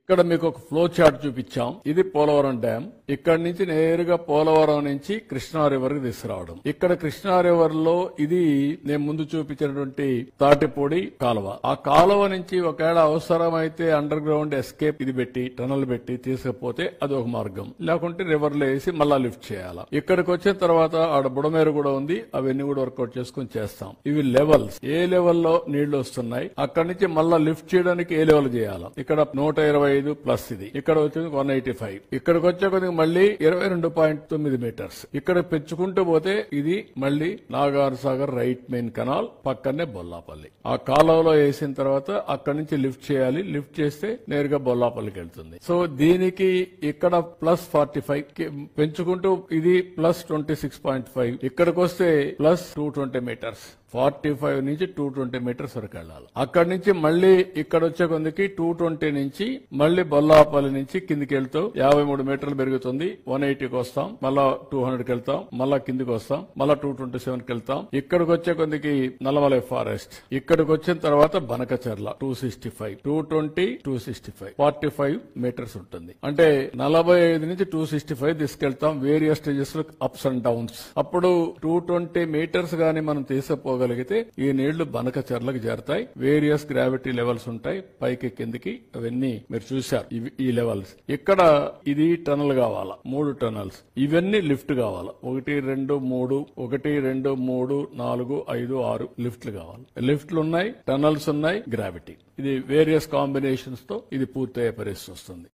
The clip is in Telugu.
ఇక్కడ మీకు ఒక ఫ్లో చార్ట్ చూపించాం. ఇది పోలవరం డ్యామ్. ఇక్కడ నుంచి నేరుగా పోలవరం నుంచి కృష్ణా రివర్ కి తీసుకురావడం. ఇక్కడ కృష్ణా రివర్ లో ఇది నేను ముందు చూపించినటువంటి తాటిపూడి కాలువ. ఆ కాలువ నుంచి ఒకవేళ అవసరమైతే అండర్ గ్రౌండ్ ఎస్కేప్ ఇది పెట్టి టనల్ పెట్టి తీసుకపోతే అది ఒక మార్గం. లేకుంటే రివర్ లో వేసి మళ్ళా లిఫ్ట్ చేయాలా. ఇక్కడికి వచ్చిన తర్వాత ఆడ బుడమేరు కూడా ఉంది. అవన్నీ కూడా వర్కౌట్ చేసుకుని చేస్తాం. ఇవి లెవెల్స్. ఏ లెవెల్లో నీళ్లు వస్తున్నాయి, అక్కడి నుంచి మళ్ళా లిఫ్ట్ చేయడానికి ఏ లెవెల్ చేయాలా. ఇక్కడ 125 ప్లస్ ఇది. ఇక్కడ వచ్చింది 185. ఇక్కడికి వచ్చే కొద్దిగా మళ్ళీ 22.9 మీటర్స్. ఇక్కడ పెంచుకుంటూ పోతే ఇది మళ్ళీ Nagar Sagar right main canal పక్కనే బొల్లాపల్లి. ఆ కాలువలో వేసిన తర్వాత అక్కడి నుంచి లిఫ్ట్ చేయాలి. లిఫ్ట్ చేస్తే నేరుగా బొల్లాపల్లికి వెళ్తుంది. సో దీనికి ఇక్కడ ప్లస్ 45 పెంచుకుంటూ ఇది ప్లస్ 26.5. ఇక్కడికి వస్తే ప్లస్ 220 మీటర్స్. 45 నుంచి 220 మీటర్స్ వరకు వెళ్ళాలి. అక్కడి నుంచి మళ్ళీ ఇక్కడ వచ్చే కొందికి 220 నుంచి మళ్ళీ బొల్లాపల్లి నుంచి కిందికి వెళ్తూ 53 మీటర్లు పెరుగుతుంది. 180కి వస్తాం, మళ్ళా 200కి వెళ్తాం, మళ్ళా కిందికి వస్తాం, మళ్ళా 227కి వెళ్తాం. ఇక్కడికి వచ్చే కొందికి నల్లమలై ఫారెస్ట్. ఇక్కడికి వచ్చిన తర్వాత బనకచర్ల 265, 220, 265, 45 మీటర్స్ ఉంటుంది. అంటే 45 నుంచి 265 తీసుకెళ్తాం. వేరియస్ స్టేజెస్ లో అప్స్ అండ్ డౌన్స్. అప్పుడు 220 మీటర్స్ గానీ మనం తీసుకుపోగలిగితే ఈ నీళ్లు బనకచర్లకు చేరతాయి. వేరియస్ గ్రావిటీ లెవెల్స్ ఉంటాయి, పైకి కిందికి. అవన్నీ మీరు చూశారు. ఈ లెవెల్స్. ఇక్కడ ఇది టనల్ కావాలా, 3 టనల్స్. ఇవన్నీ లిఫ్ట్ కావాలా. 1, 2, 3, 1, 2, 3, 4, 5, 6 లిఫ్ట్లు కావాలి. లిఫ్ట్లు ఉన్నాయి, టనల్స్ ఉన్నాయి, గ్రావిటీ. ఇది వేరియస్ కాంబినేషన్స్ తో ఇది పూర్తయ్యే పరిస్థితి వస్తుంది.